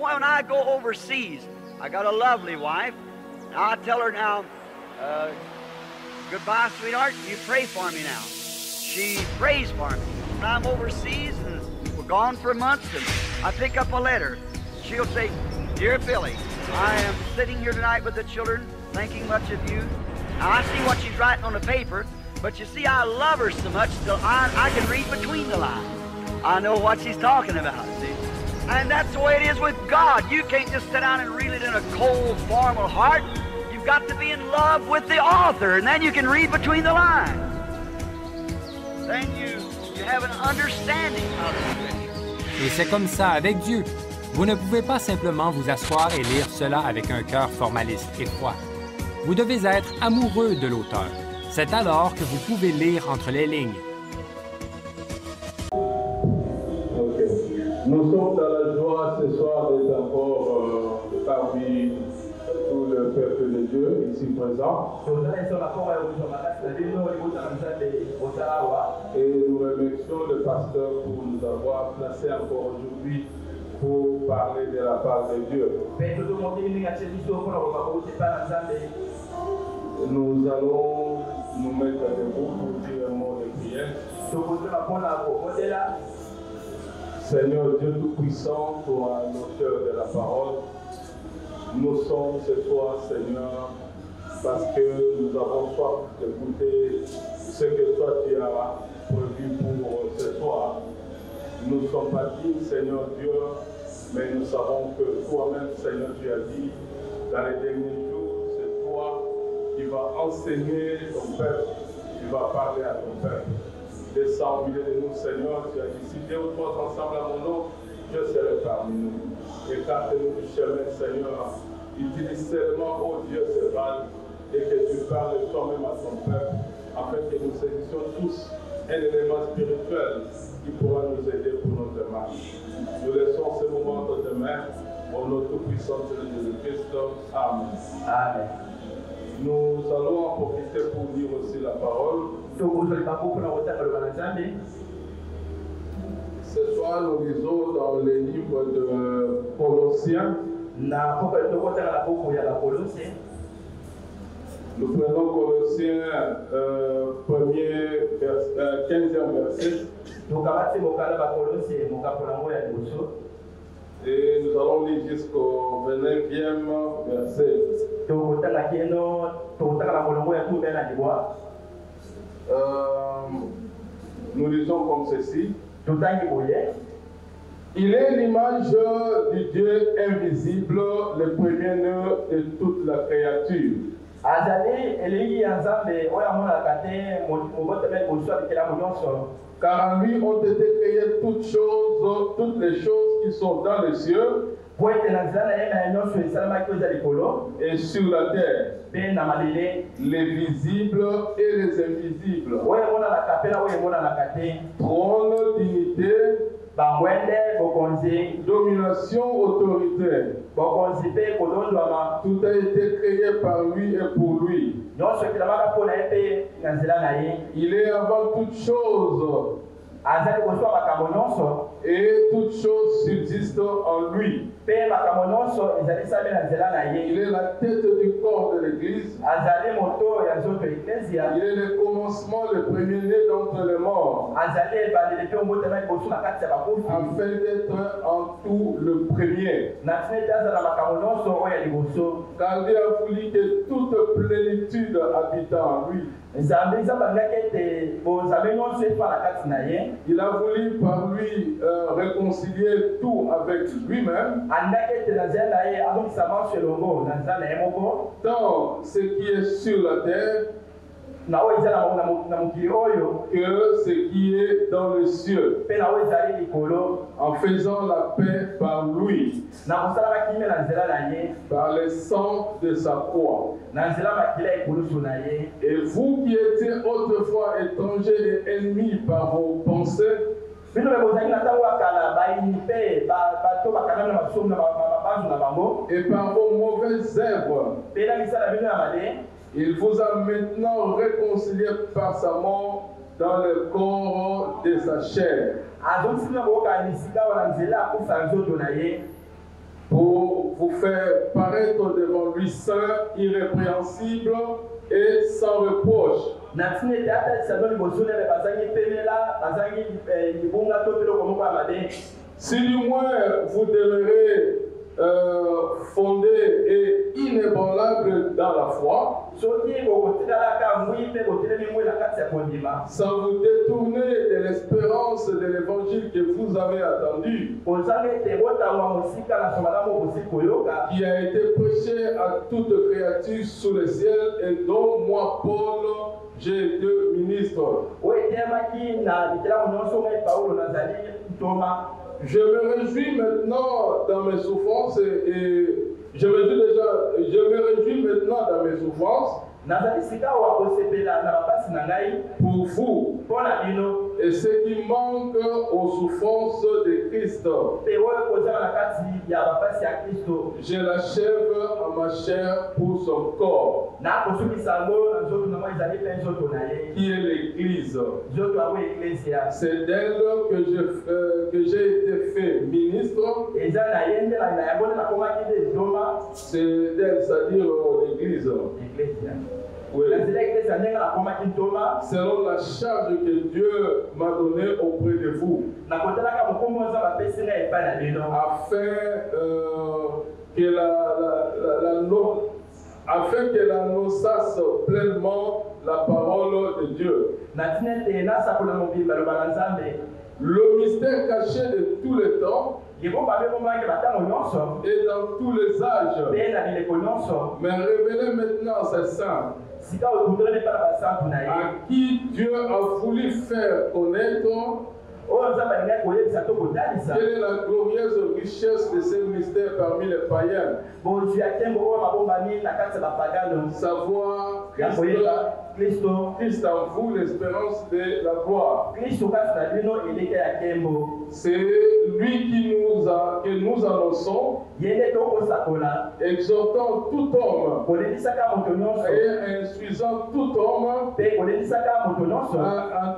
when I go overseas, I got a lovely wife. Now I tell her now, goodbye, sweetheart. You pray for me now. She prays for me. When I'm overseas and we're gone for months, and I pick up a letter, she'll say, "Dear Billy, I am sitting here tonight with the children, thinking much of you." Now I see what she's writing on the paper, but you see, I love her so much that I can read between the lines. I know what she's talking about, see? And that's the way it is with God. You can't just sit down and read it in a cold, formal heart. You've got to be in love with the author, and then you can read between the lines. Then you have an understanding of it. Et c'est comme ça avec Dieu. Vous ne pouvez pas simplement vous asseoir et lire cela avec un cœur formaliste et froid. Vous devez être amoureux de l'auteur. C'est alors que vous pouvez lire entre les lignes. Okay. Nous sommes dans la joie ce soir d'être encore parmi tout le peuple de Dieu ici présent. Et nous remercions le pasteur pour nous avoir placé encore aujourd'hui pour parler de la part de Dieu. Nous allons nous mettre debout pour dire un mot de prière. Seigneur Dieu Tout-Puissant, toi, l'auteur de la parole, nous sommes ce soir, Seigneur, parce que nous avons soif d'écouter ce que toi tu as prévu pour ce soir. Nous ne sommes pas dignes, Seigneur Dieu, mais nous savons que toi-même, Seigneur, tu as dit, dans les derniers jours, c'est toi qui vas enseigner ton peuple, tu vas parler à ton peuple. Descends au milieu de nous, Seigneur, tu as dit, si deux ou trois ensemble à mon nom, je serai parmi nous. Écarte-nous du chemin, Seigneur. Utilise seulement, oh Dieu, ce val, et que tu parles toi-même à ton peuple, afin que nous saisissions tous un élément spirituel qui pourra nous aider pour notre marche. Nous laissons ce moment entre tes mains, au nom tout-puissant de Jésus-Christ. Amen. Amen. Nous allons en profiter pour lire aussi la parole. Ce soir, nous lisons dans le livre de Colossiens. Nous prenons Colossiens 15e verset. Et nous allons lire jusqu'au 29e verset. Nous lisons comme ceci. Il est l'image du Dieu invisible, le premier-né de toute la créature. Car en lui ont été créées toutes les choses qui sont dans les cieux et sur la terre, les visibles et les invisibles. Trône, dignité, domination, autorité. Tout a été créé par lui et pour lui. Il est avant toute chose. Et toutes choses subsistent en lui. Il est la tête du corps de l'Église. Il est le commencement, le premier-né d'entre les morts, afin d'être en tout le premier. Car Dieu a voulu que toute plénitude habite en lui. Il a voulu par lui réconcilier tout avec lui-même. Tant ce qui est sur la terre que ce qui est dans le cieux, en faisant la paix par lui, par le sang de sa croix. Et vous qui étiez autrefois étrangers et ennemis par vos pensées et par vos mauvaises œuvres, il vous a maintenant réconcilié par sa mort dans le corps pour vous faire paraître devant lui saint, irrépréhensible et sans reproche. Si du moins vous demeurez fondé et inébranlable dans la foi, sans vous détourner de l'espérance de l'évangile que vous avez attendu, qui a été prêché à toute créature sous le ciel et dont moi, Paul, j'ai été ministre. Je me réjouis maintenant dans mes souffrances et je me réjouis maintenant dans mes souffrances pour vous et ce qui manque aux souffrances de Christ. Je l'achève à ma chair pour son corps, qui est l'Église. C'est d'elle que j'ai été fait ministre. C'est d'elle, c'est-à-dire l'Église. Oui. Selon la charge que Dieu m'a donnée auprès de vous, afin qu'elle annonçasse pleinement la parole de Dieu. Le mystère caché de tous les temps et dans tous les âges, mais révélé maintenant à ses saints, à qui Dieu a voulu faire connaître quelle est la glorieuse richesse de ces mystères parmi les païens. Savoir Christ en vous, l'espérance de la gloire. C'est lui que nous annonçons, exhortant tout homme et instruisant tout homme en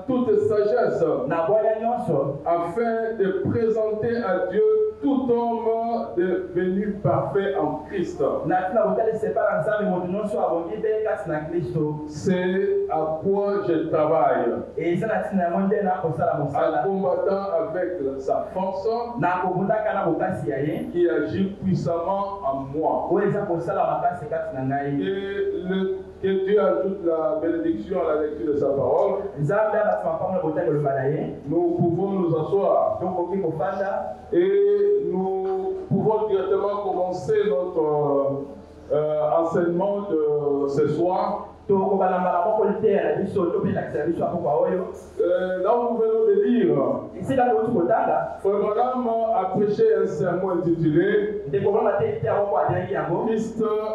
toute sagesse, afin de présenter à Dieu tout homme devenu parfait en Christ. C'est à quoi je travaille, en combattant avec sa force qui agit puissamment en moi. Que Dieu ajoute la bénédiction à la lecture de sa parole. Nous pouvons nous asseoir et nous pouvons directement commencer notre enseignement de ce soir. Là où nous venons de lire, Frère Branham a prêché un sermon intitulé Christ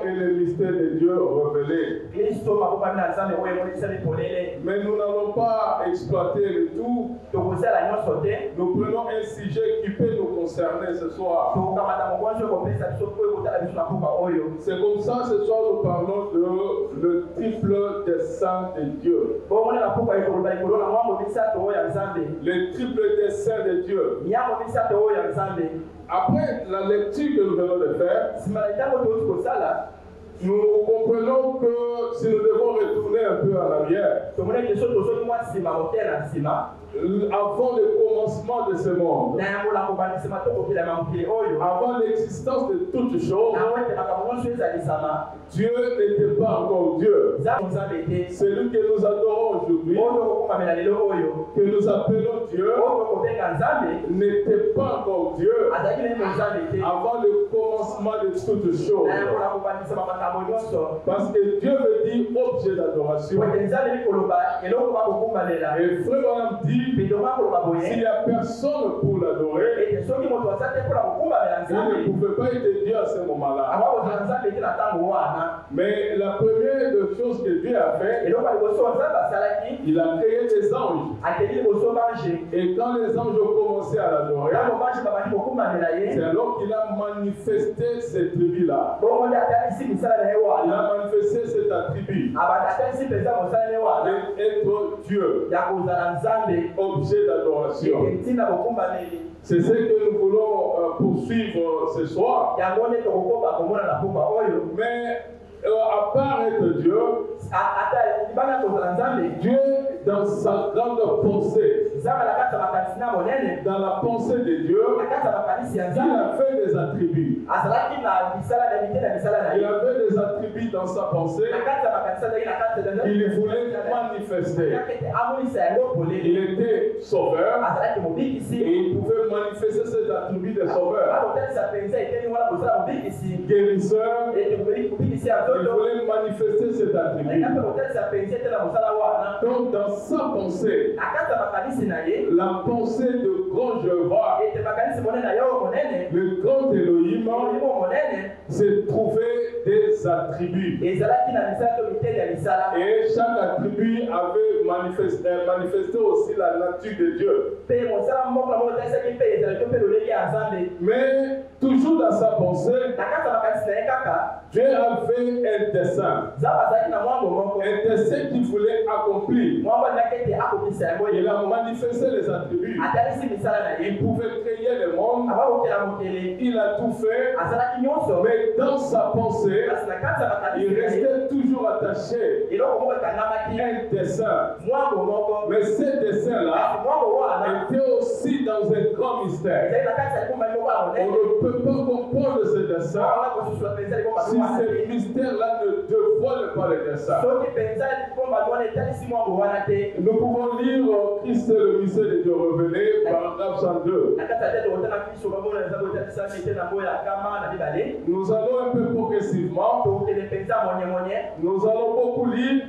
et les mystères de Dieu révélés. Mais nous n'allons pas exploiter le tout. Nous prenons un sujet qui peut nous concerner ce soir. C'est comme ça, ce soir, nous parlons de le triple dessein de Dieu. Le triple dessein de Dieu. Après la lecture que nous venons de faire, nous comprenons que si nous devons retourner un peu en arrière, avant le commencement de ce monde, avant l'existence de toutes choses, Dieu n'était pas encore Dieu. Celui que nous adorons aujourd'hui, que nous appelons Dieu, n'était pas encore Dieu avant le commencement de toutes choses. Parce que Dieu veut dire objet d'adoration. Et Frère Branham dit, s'il n'y a personne pour l'adorer, il ne pouvait pas être Dieu à ce moment-là. Mais la première des choses que Dieu a fait, il a créé des anges. Et quand les anges ont commencé à l'adorer, c'est alors qu'il a manifesté cette tribu-là. Il a manifesté cet attribut d'être Dieu, objet d'adoration. C'est ce que nous voulons poursuivre ce soir. Mais à part être Dieu, Dieu, dans sa grande pensée, dans la pensée de Dieu, il a fait des attributs. Il avait des attributs dans sa pensée. Il voulait manifester. Il était sauveur et il pouvait manifester ses attributs de sauveur. Guérisseur, il voulait manifester cet attribut. Donc dans sa pensée, la pensée de grand Jéhovah, le grand Elohim, s'est trouvé des attributs. Et chaque attribut avait manifesté aussi la nature de Dieu. Mais toujours dans sa pensée, Dieu avait un dessein. Un dessein qu'il voulait accomplir. Il a manifesté les attributs. Il pouvait créer le monde. Il a tout fait. Mais dans sa pensée, il restait toujours attaché à un dessein. Mais ce dessein-là était aussi dans un grand mystère. On ne peut pas comprendre ce dessein si ce mystère-là ne dévoile pas le dessein. Nous pouvons lire Christ le mystère de Dieu revenez, paragraphe 102. Nous allons un peu progressivement. Nous allons beaucoup lire,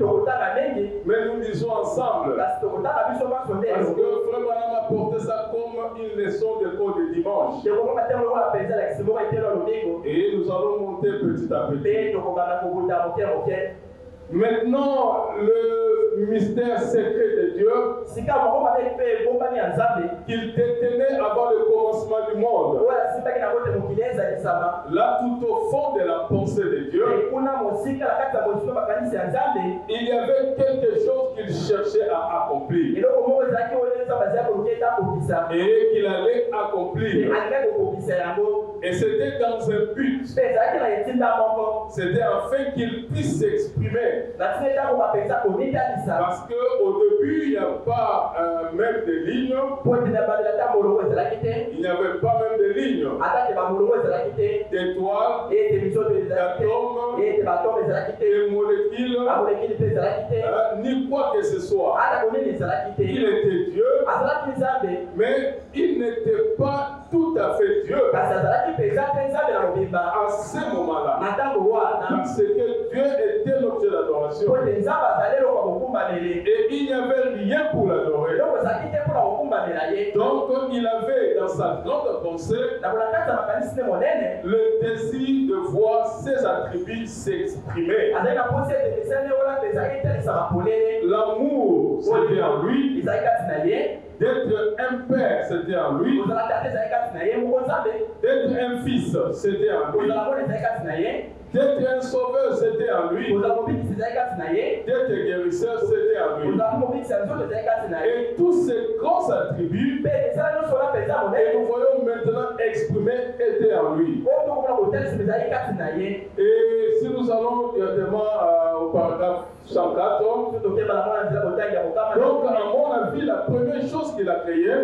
mais nous lisons ensemble. Parce que Frère Branham a porté ça comme une leçon de cours de dimanche. Et nous allons monter petit à petit. Maintenant, le mystère secret de Dieu qu'il détenait avant le commencement du monde. Là, tout au fond de la pensée de Dieu, il y avait quelque chose qu'il cherchait à accomplir. Et qu'il allait accomplir. Et c'était dans un but. C'était afin qu'il puisse s'exprimer. Parce qu'au début, il n'y a pas même de lignes. Il n'y avait pas même de lignes. D'étoiles, d'atomes, de molécules, ni quoi que ce soit. Il était Dieu, mais il n'était pas tout à fait Dieu à ce moment-là. Parce que Dieu était l'objet d'adoration. Et il n'y avait rien pour l'adorer. Donc il avait dans sa grande pensée le désir de voir ses attributs s'exprimer. L'amour, c'était en lui. D'être un père, c'était en lui. D'être un fils, c'était en lui. D'être un sauveur, c'était en lui. D'être guérisseur, c'était en lui. Et tous ces grands attributs que nous voyons maintenant exprimés étaient en lui. Et si nous allons directement au paragraphe 104, donc à mon avis, la première chose qu'il a créée,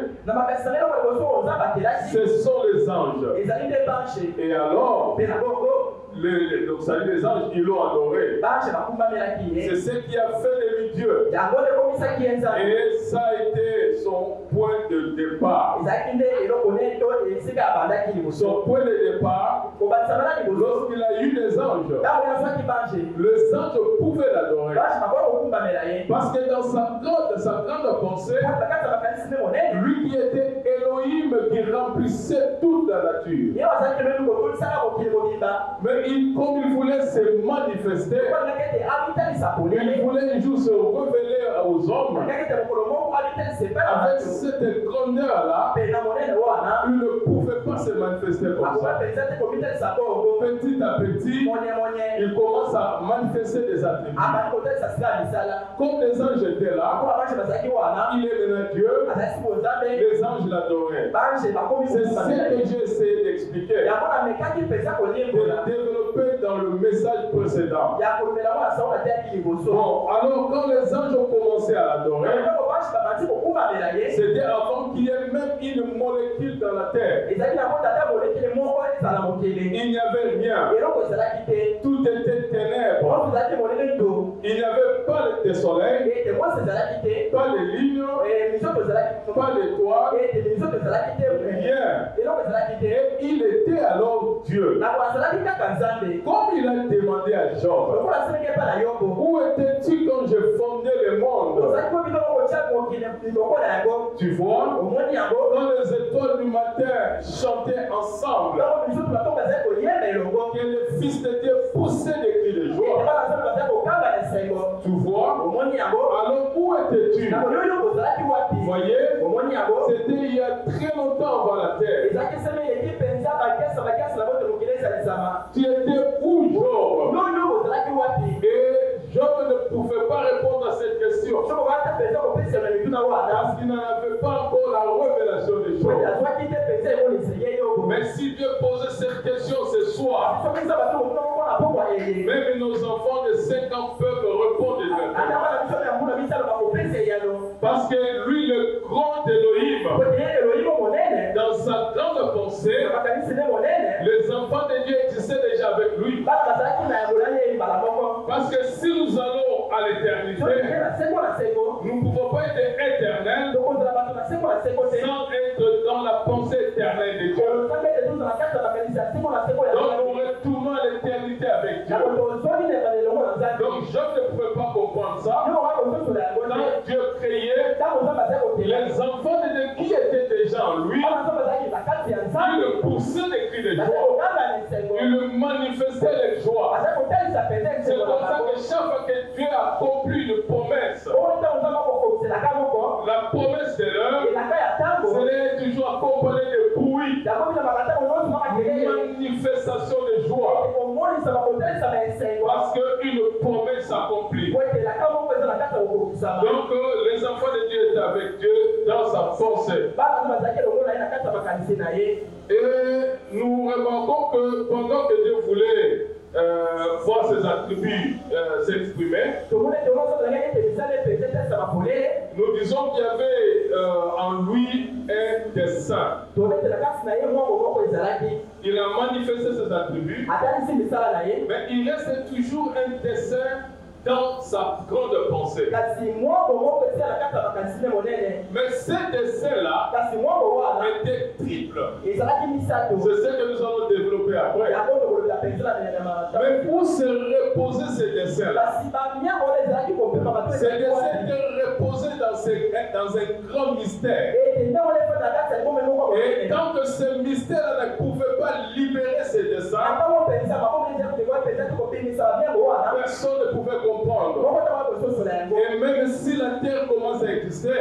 ce sont les anges. Et alors, donc ça dit les anges, ils l'ont adoré. C'est ce qui a fait de lui Dieu. Et ça a été son point de départ. Son point de départ, lorsqu'il a eu les anges, les anges pouvaient l'adorer. Parce que dans sa grande pensée, lui qui était Elohim, qui remplissait toute la nature. Mais comme il voulait se manifester. Il voulait un jour se révéler aux hommes. Avec cette grandeur-là, il ne pouvait pas se manifester comme ça. Petit à petit, il commence à manifester des attributs. Comme les anges étaient là, il est maintenant Dieu, les anges l'adoraient. C'est ce que j'ai essayé d'expliquer, de développer dans le message précédent. Bon, alors quand les anges ont commencé à l'adorer, c'était avant qu'il y ait même une molécule dans la terre. Il n'y avait rien. Tout était ténèbres. Il n'y avait pas de soleil, pas de lignes, pas d'étoiles, rien. Et il était alors Dieu. Comme il a demandé à Job, où étais-tu quand je fondais le monde? Tu vois, quand les étoiles du matin chantaient ensemble, que les fils de Dieu poussaient des cris de joie. Tu vois, alors où étais-tu? Vous voyez, c'était il y a très longtemps avant la terre. Tu étais où, Job? Et Job ne pouvait pas répondre à cette question parce qu'il n'en avait pas encore la révélation des choses. Mais si Dieu posait cette question ce soir, même nos enfants de 5 ans peuvent répondre exactement. Parce que lui, le grand Elohim, dans sa grande pensée, les enfants de Dieu existaient déjà avec lui. Parce que si nous allons à l'éternité, nous ne pouvons pas être éternels sans être dans la pensée éternelle de Dieu. Donc nous retournons à l'éternité avec Dieu. Donc Job ne pouvait pas comprendre ça. Quand Dieu créait les enfants de Dieu qui étaient déjà en lui, il le poussait des cris de joie. Il le manifestait les joies. C'est comme ça que chaque fois que Dieu accomplit une promesse, la promesse de l'heure, c'est toujours accompagné de bruit, manifestation de joie. Parce qu'une promesse accomplie. Donc les enfants de Dieu étaient avec Dieu dans sa pensée. Et nous remarquons que pendant que Dieu voulait voir ses attributs s'exprimer, nous disons qu'il y avait en lui un dessein. Il a manifesté ses attributs, mais il reste toujours un dessein dans sa grande pensée. Mais ce dessein-là était triple. C'est ce que nous allons développer après. Mais pour se reposer ce dessein-là, ce dessein était reposé dans un grand mystère. Et tant que ce mystère ne pouvait pas libérer ce dessein, personne ne pouvait comprendre. Et même si la terre commence à exister,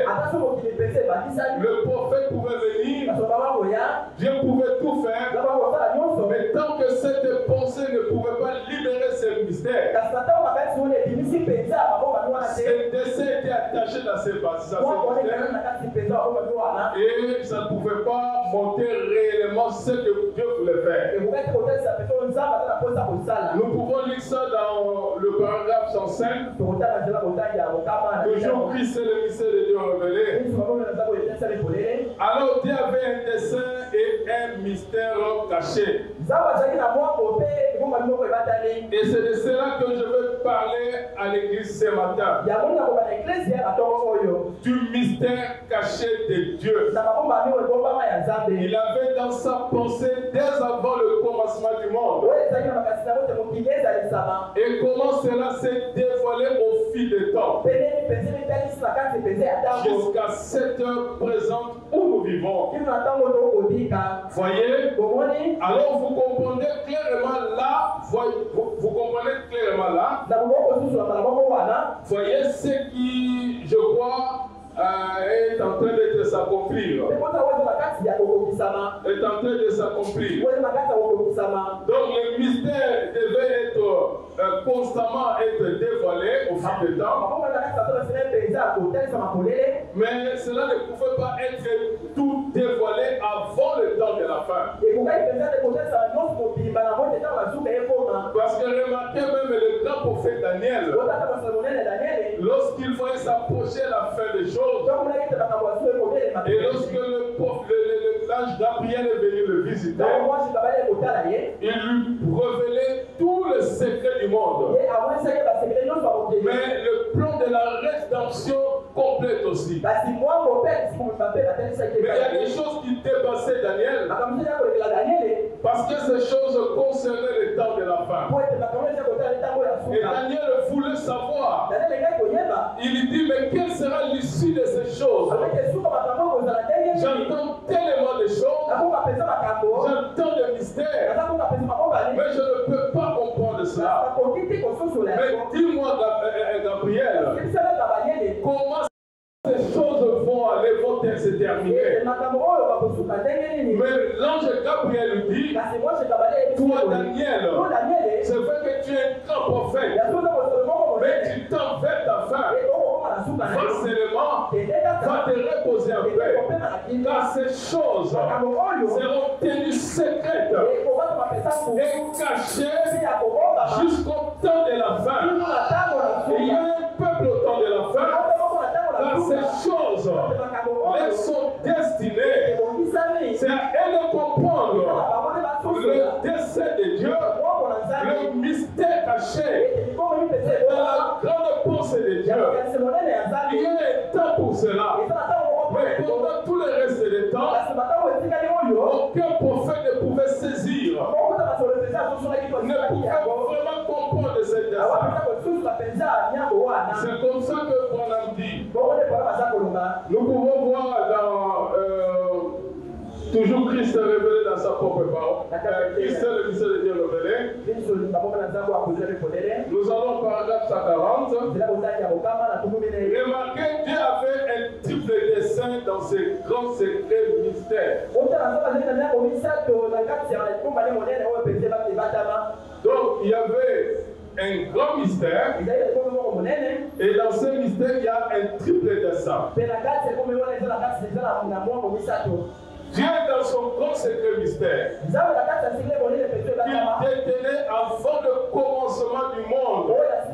le prophète pouvait venir, Dieu pouvait tout faire, mais tant que cette pensée ne pouvait pas libérer ce mystère, ce dessein était attaché dans ses bases, et ça ne pouvait pas montrer réellement ce que Dieu voulait faire. Nous pouvons lire ça dans le paragraphe 105. Toujours Christ est le mystère de Dieu révélé. Alors Dieu avait un dessein et un mystère caché. Et c'est de cela que je veux parler à l'église ce matin. Du mystère caché de Dieu. Il avait dans sa pensée dès avant le commencement du monde. Et comment cela s'est dévoilé au fil du temps. Jusqu'à cette heure présente où nous vivons. Voyez? Alors vous comprenez clairement là, vous comprenez également là. Voyez ce qui, je crois, est en train de s'accomplir. Est en train de s'accomplir. Donc le mystère devait être constamment être dévoilé au fil du temps. Mais cela ne pouvait pas être tout dévoilé avant le temps de la fin. Parce que remarquez même le grand prophète Daniel, lorsqu'il voyait s'approcher la fin des choses, et lorsque l'ange Gabriel est venu le visiter, il lui révélait tout le secret du monde. Mais le plan de la rédemption complète aussi. Mais il y a des choses qui dépassaient Daniel, parce que ces choses concernaient le temps de la fin. Et Daniel voulait savoir. Il dit, mais quelle sera l'issue de ces choses? J'entends tellement de choses, j'entends des mystères, mais je ne peux pas comprendre cela. Mais dis-moi, Gabriel, comment ces choses vont se terminer? Mais l'ange Gabriel lui dit, toi Daniel, c'est vrai que tu es un grand prophète, mais tu t'en vers ta fin. Forcément, va te reposer en paix, car ces choses seront tenues secrètes et cachées jusqu'au temps de la fin. Il y a un peuple au temps de la fin, car ces choses elles sont destinées, c'est à elles de comprendre le dessein de Dieu, le mystère caché dans la grande pensée de Dieu. Il y a un temps pour cela. Mais pendant tout le reste du temps, aucun prophète ne pouvait saisir, ne pouvait vraiment comprendre cette destin. C'est comme ça que Branham dit. Nous pouvons voir dans toujours Christ révélé dans sa propre parole. Christ est le mystère de Dieu révélé. Nous allons au paragraphe 140. Remarquez, Dieu avait un triple dessein dans ses grands secrets mystères. Donc il y avait un grand mystère, et dans ce mystère il y a un triple dessein. Dieu, dans son grand secret mystère, qu'il détenait avant le commencement du monde,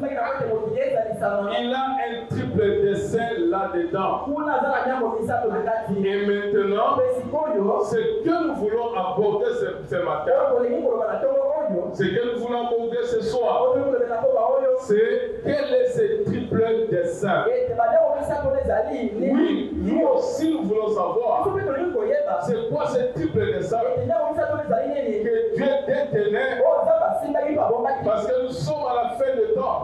il a un triple dessein là-dedans. Et maintenant, ce que nous voulons aborder ce matin, ce que nous voulons aborder ce soir, c'est quel est ce triple dessein. Oui, nous aussi nous voulons savoir. C'est quoi ce triple dessein que Dieu détenait, parce que nous sommes à la fin du temps.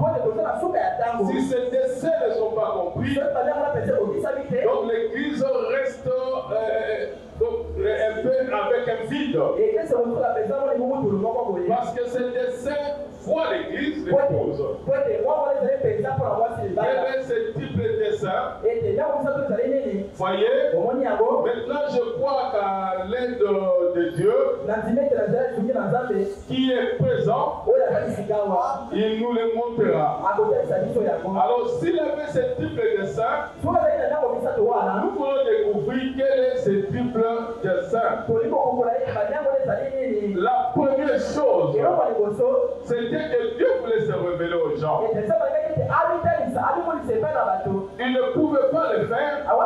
Si ces desseins ne sont pas compris, donc l'Église reste un peu avec un vide. Parce que ces desseins voient l'Église l'épouse. Quel est ce triple dessein? Voyez, maintenant je crois qu'à l'aide de Dieu qui est présent, il nous le montrera. Alors s'il avait ce triple dessein, nous pourrons découvrir quel est ce triple dessein. La première chose, c'était que Dieu voulait se révéler aux gens. Il ne pouvait pas le faire en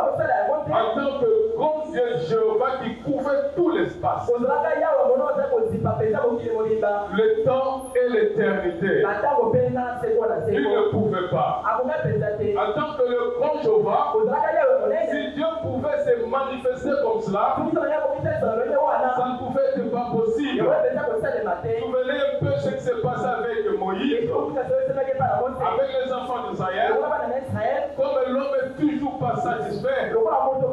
tant que grand Dieu Jéhovah qui couvrait tout l'espace, le temps et l'éternité. Il ne pouvait pas. En tant que le grand Jéhovah, si Dieu pouvait se manifester comme cela, ça ne pouvait être pas possible. Souvenez un peu ce qui s'est passé avec Moïse, avec les enfants d'Israël. Comme l'homme n'est toujours pas satisfait, l'homme ne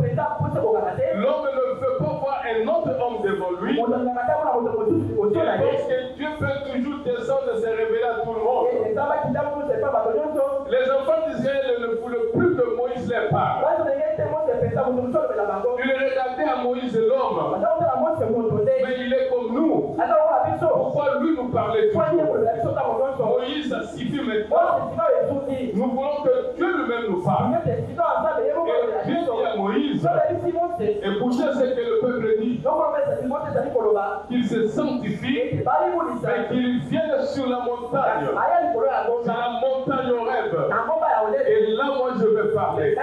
veut pas voir un autre homme devant lui. Il pense que Dieu peut toujours descendre et se révéler à tout le monde. Les enfants d'Israël ne voulaient plus que Moïse les parle. Ils regardaient à Moïse l'homme. Mais il est comme nous. Pourquoi lui nous parlait toujours? Moïse a suffi maintenant. Nous voulons que Dieu lui-même nous parle. Et Dieu dit à Moïse, écoutez ce que le peuple dit. Qu'il se sanctifie et qu'il vienne sur la montagne. C'est la montagne au rêve. Et là, moi, je vais parler. Et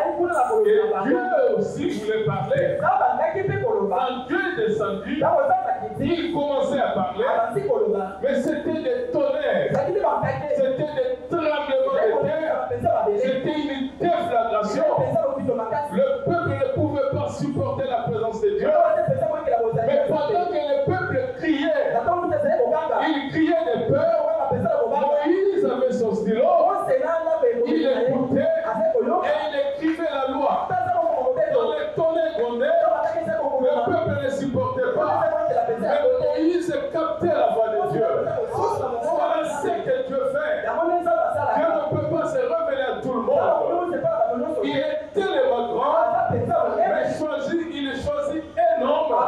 Dieu aussi voulait parler. Quand Dieu est descendu, il commençait à parler. Mais c'était des tonnerres. C'était des tremblements de terre. C'était une déflagration. Le peuple ne pouvait pas supporter la présence de Dieu. Mais pendant que le peuple criait, il criait de peur. Moïse avait son stylo, il écoutait et il écrivait la loi. Dans les tonnerres grondaient, le peuple ne supportait pas. Mais Moïse captait la voix de Dieu. Voilà ce que Dieu fait. Dieu ne peut pas se révéler à tout le monde. Il est tellement grand, mais il choisit un homme, un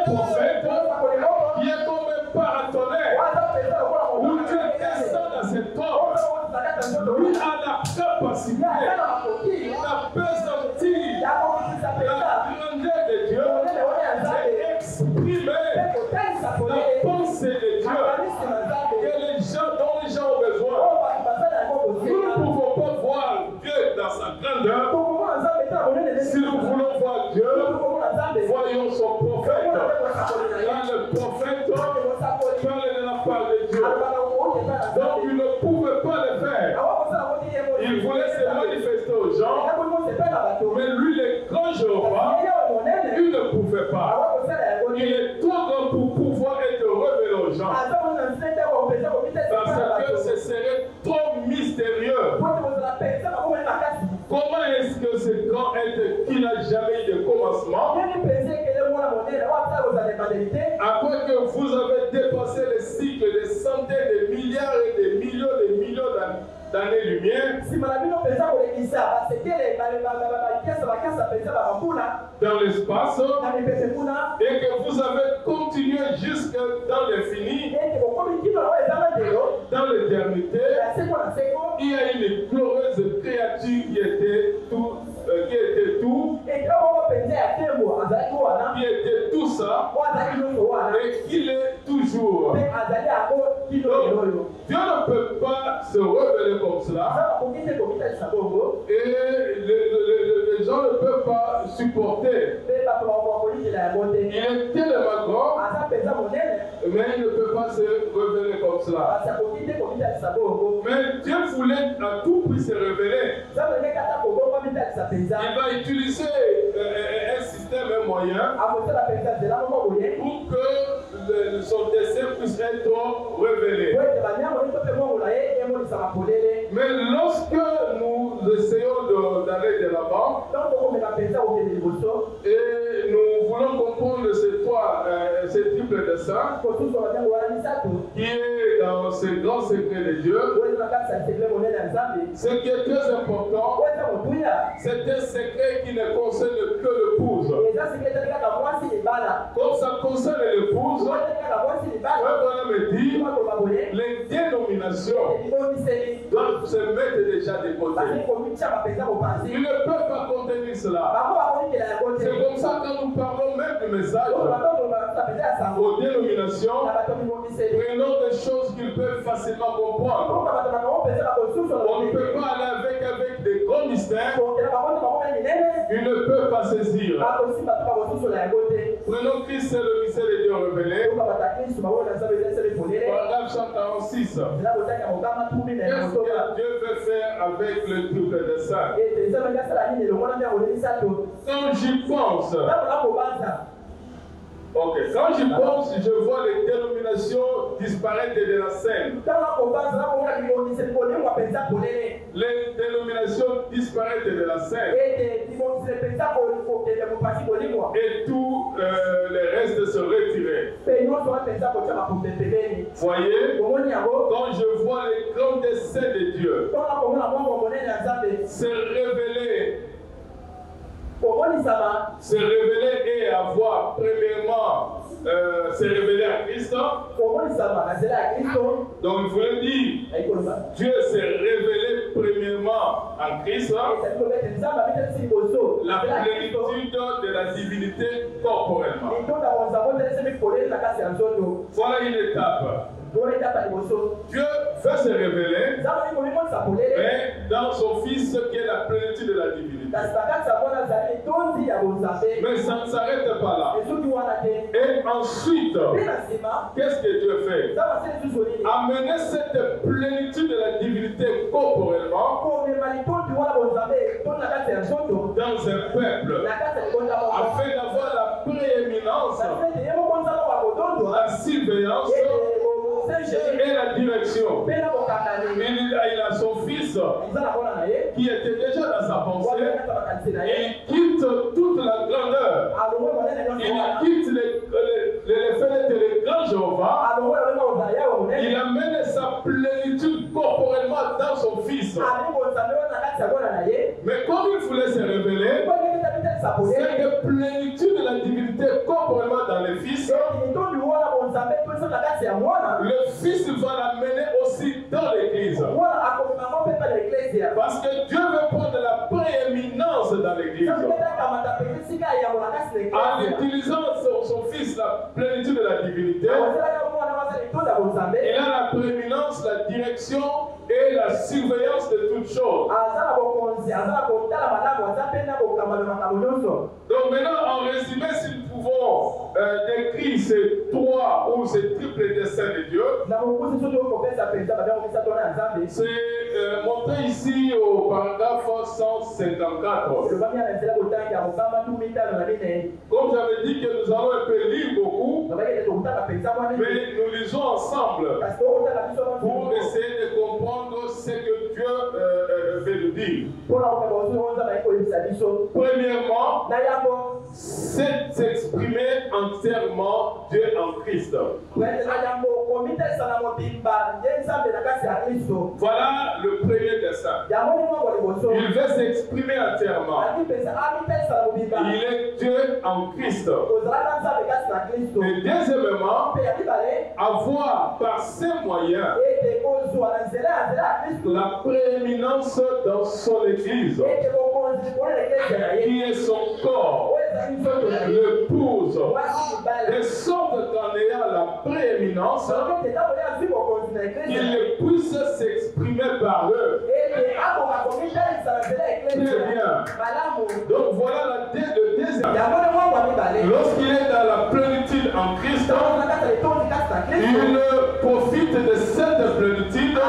prophète, qui est comme un paratonnerre. Où Dieu descend dans cet homme. Lui a la capacité, la pesantie, la grandeur de Dieu, d'exprimer la pensée de Dieu dont les gens ont besoin. Nous ne pouvons pas voir Dieu dans sa grandeur. Si nous voulons voir Dieu, voyons son prophète. Quand le prophète parle de la part de Dieu, donc il ne pouvait pas le faire. Il voulait se manifester aux gens, mais lui, le grand Jéhovah, il ne pouvait pas. Il est trop grand pour pouvoir être révélé aux gens. Parce que ce serait trop mystérieux. Comment est-ce que ce grand être qui n'a jamais eu de commencement, après que vous avez dépassé le cycle de centaines de milliards et de millions d'années-lumière, dans l'espace, et que vous avez continué jusque dans l'infini, dans l'éternité, il y a une glorieuse créature qui était tout, et qu'il est toujours. Donc, Dieu ne peut pas se révéler comme cela. Et les gens ne peuvent pas supporter. Il est tellement grand, mais il ne peut pas se révéler comme cela. Mais Dieu voulait à tout prix se révéler. Il va utiliser un système, un moyen, pour que son dessein puisse être révélé. Mais lorsque nous essayons d'aller de l'avant, et nous voulons comprendre ces triples desseins, qui est dans ce grand secret de Dieu, ce qui est très important, c'est un secret qui ne concerne que l'épouse. Comme ça concerne l'épouse, on me dit, les dénominations doivent se mettre déjà de côté. Ils ne peuvent pas contenir cela. C'est comme ça que nous parlons même du message aux dénominations, prenons des choses qu'ils peuvent facilement comprendre. On ne peut pas aller avec des grands mystères. Ils ne peuvent pas saisir. Prenons Christ, c'est le mystère de Dieu révélé. Paragraphe 146. Qu'est-ce que Dieu veut faire avec le triple dessein? Quand j'y pense, ok, quand j'y pense, je vois les dénominations disparaître de la scène. les dénominations disparaissent de la scène. Et tous les restes se retiraient. Voyez, quand je vois les grands desseins de Dieu se révéler et avoir premièrement se révéler à Christ. Donc il voulait dire, Dieu s'est révélé premièrement en Christ, la plénitude de la divinité corporellement. Voilà une étape. Dieu veut se révéler, mais dans son Fils qui est la plénitude de la divinité. Mais ça ne s'arrête pas là. Et ensuite, qu'est-ce que Dieu fait? Amener cette plénitude de la divinité corporellement dans un peuple, afin d'avoir la prééminence, la surveillance et la direction. Il a son fils qui était déjà dans sa pensée. Il quitte toute la grandeur. Il quitte les fenêtres et les grands Jéhovah. Il amène sa plénitude corporellement dans son fils. Mais comme il voulait se révéler, cette plénitude de la divinité corporellement dans le Fils, le Fils va l'amener aussi dans l'Église. Parce que Dieu veut prendre la prééminence dans l'Église. En utilisant son Fils, la plénitude de la divinité, il a la prééminence, la direction et la surveillance de toutes choses. Donc maintenant, en résumé, si nous pouvons décrire ces trois ou ces triples desseins de Dieu, c'est montré ici au paragraphe 154. Comme j'avais dit que nous allons un peu lire beaucoup, mais nous lisons ensemble pour essayer de comprendre ce que Dieu veut nous dire. Premièrement, c'est s'exprimer entièrement Dieu en Christ. Voilà le premier dessein. Il veut s'exprimer entièrement. Il est Dieu en Christ. Et deuxièmement, avoir par ses moyens la prééminence dans son Église, qui est son corps, l'épouse, de sorte qu'en ayant la prééminence, qu'il puisse s'exprimer par eux. Très bien. Donc voilà le deuxième. Lorsqu'il est dans la plénitude en Christ, il profite de cette plénitude. Il a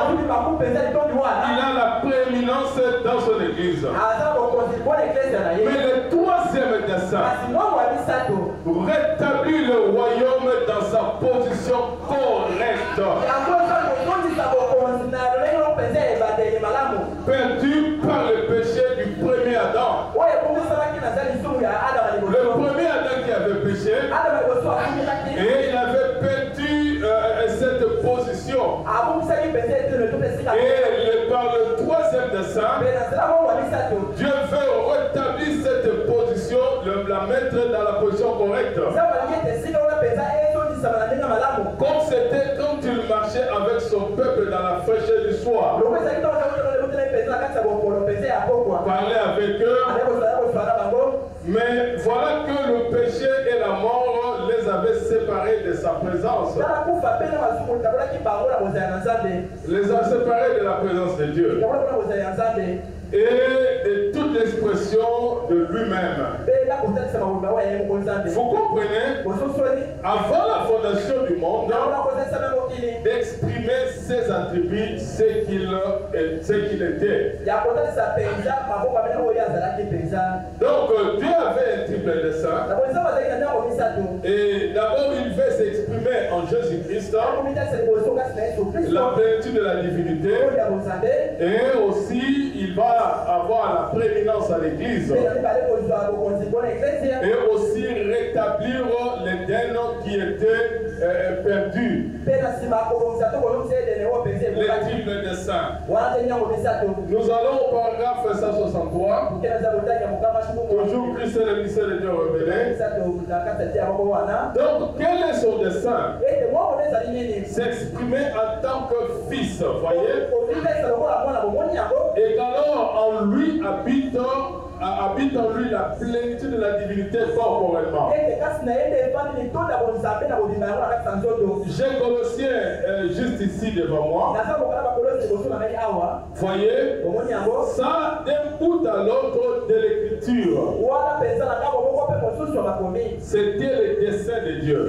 la prééminence dans son Église. Mais le troisième dessein, rétablir le royaume dans sa position correcte. Perdu par le péché du premier Adam. Le premier Adam qui avait péché, et il avait perdu cette position. Et par le troisième dessein, Dieu veut rétablir cette position, la mettre dans la position correcte. Comme c'était quand il marchait avec son peuple dans la fraîcheur du soir. Parler avec eux. Mais voilà que le péché et la mort les avaient séparés de sa présence. Les a séparés de la présence de Dieu. Et de toute l'expression de lui-même. Vous comprenez, avant la fondation du monde, d'exprimer ses attributs, ce qu'il était. Donc Dieu avait un triple dessein. Et d'abord il veut s'exprimer en Jésus-Christ, la plénitude de la divinité, et aussi il va avoir la prééminence à l'Église, et aussi rétablir l'Éden qui était perdu. Les triples desseins. Nous allons au paragraphe 163. Toujours Christ est le mystère de Dieu révélé. Donc, quel est son dessein? S'exprimer en tant que fils, voyez? Et qu'alors en lui habite en lui la plénitude de la divinité corporellement. J'ai Colossiens juste ici devant moi. Voyez, ça d'un bout à l'autre de l'écriture. C'était le dessein de Dieu.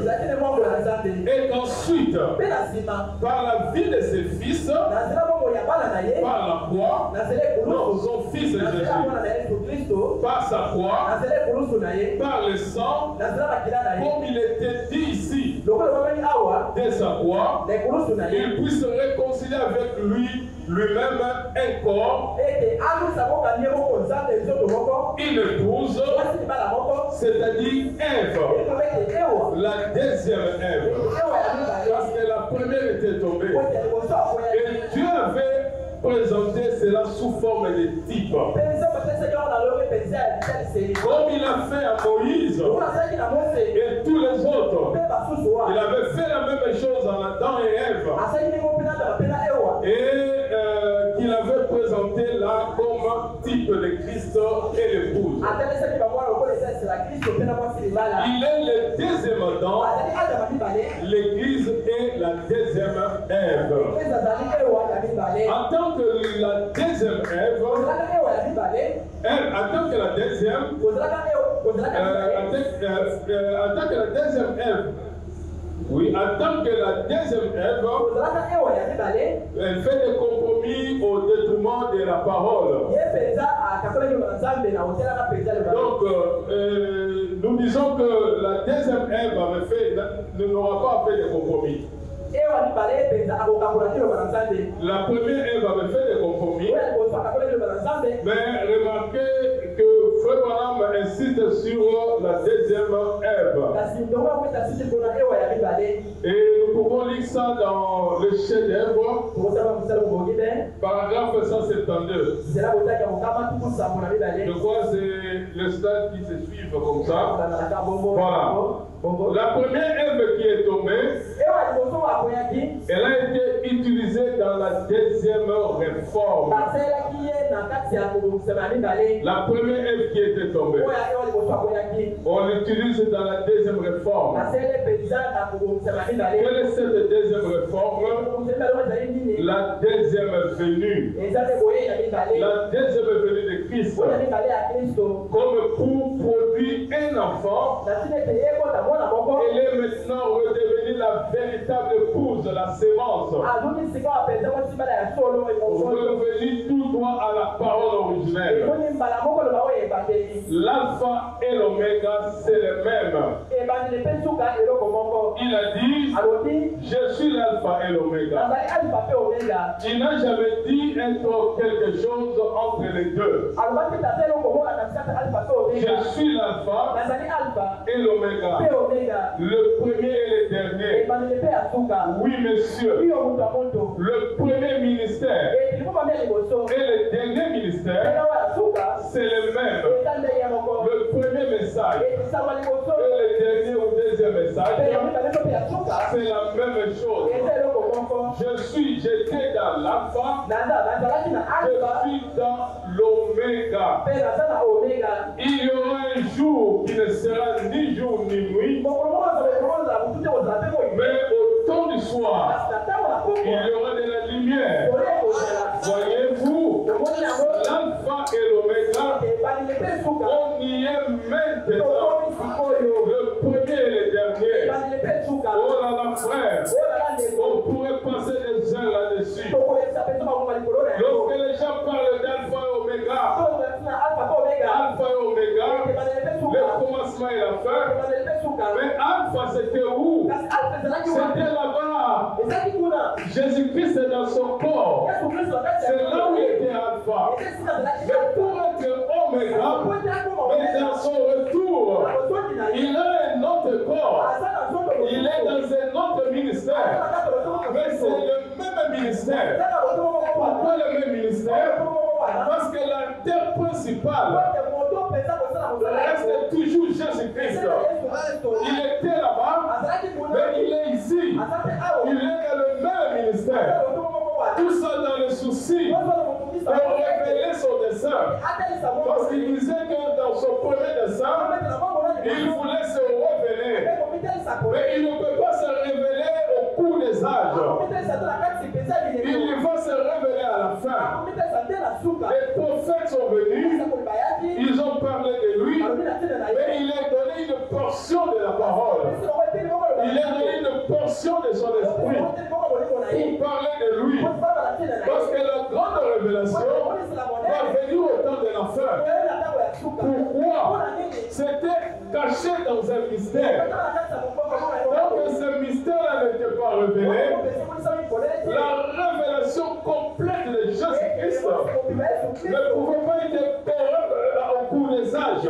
Et qu'ensuite, par la vie de ses fils, par la croix, non, son fils est Jésus, par sa croix, par le sang, comme il était dit ici, de sa croix, il puisse se réconcilier avec lui-même un corps, une épouse, c'est-à-dire Ève, la deuxième Ève, parce que la première était tombée. Et Dieu avait présenté cela sous forme de type. Comme il a fait à Moïse et tous les autres, il avait fait la même chose à Adam et Ève. Et qu'il avait présenté là comme type de Christ et l'épouse. Il est le deuxième Adam, l'Église est la deuxième Ève. En tant que la deuxième Ève, en tant que la deuxième, oui, en tant que la deuxième Ève, elle fait des compromis au détriment de la parole. Donc, nous disons que la deuxième Ève n'aura pas fait de compromis. La première Ève avait fait des compromis, mais remarquez que Frère Branham insiste sur la deuxième Ève. Et nous pouvons lire ça dans le chef-d'œuvre, paragraphe 172. Je crois que c'est le stade qui se suit comme ça. Voilà. La première Ève qui est tombée, elle a été utilisée dans la deuxième réforme. La première Ève qui était tombée, on l'utilise dans la deuxième réforme. Quelle est cette deuxième réforme? La deuxième venue. La deuxième venue de Christ. Comme pour produire un enfant, elle est maintenant redevenue la véritable épouse, la sémence. Revenue tout droit à la parole originelle. L'alpha et l'oméga, c'est le même. Il a dit, je suis l'alpha et l'oméga. Il n'a jamais dit être quelque chose entre les deux. Je suis l'alpha et l'oméga, le premier et le dernier. Oui, monsieur. Le premier ministère et le dernier ministère, c'est le même. Le premier message et le dernier ou deuxième message, c'est la même chose. J'étais dans l'alpha, je suis dans l'oméga. Il y aura un jour qui ne sera ni jour ni nuit, mais au temps du soir, il y aura de la lumière. Voyez-vous, l'alpha et l'oméga, on y est maintenant. Le premier et le dernier. Oh là là, frère, on pourrait passer des heures là-dessus. C'était là-bas. Jésus-Christ est dans son corps. C'est là où il était alpha. Mais pour être oméga, mais dans son retour, il a un autre corps. Il est dans un autre ministère. Mais c'est le même ministère. Pourquoi le même ministère? Parce que la terre principale reste toujours Jésus-Christ. Il était là-bas, mais il est ici. Il est dans le même ministère. Tout ça dans le souci de révéler son dessein. Parce qu'il disait que dans son premier dessein, il voulait se révéler. Mais il ne peut pas se révéler au cours des âges. Il va se révéler à la fin. Les prophètes sont venus, ils ont parlé de lui, mais il a donné une portion de la parole. Il a donné une portion de son esprit pour parler de lui. Parce que la grande révélation va venir au temps de la fin. Pourquoi? C'était caché dans un mystère. Donc ce mystère-là n'était pas révélé. La révélation complète de Jésus-Christ ne pouvait pas être au cours des âges.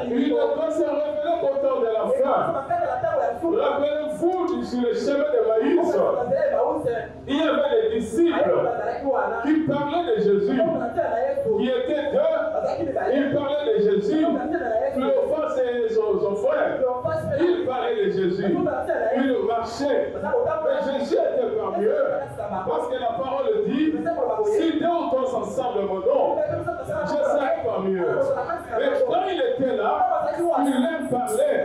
Il ne doit se révéler qu'au temps de la fin. Rappelez-vous sur le chemin de Maïs, il y avait des disciples qui parlaient de Jésus, qui étaient deux. Ils parlaient de Jésus. Cléophas et son frère, ils parlaient de Jésus. Ils marchaient. Mais Jésus était parmi eux. Parce que la parole dit, si deux ou trois ensemble mon nom, je serai parmi eux. Mais quand il était là, il leur parlait.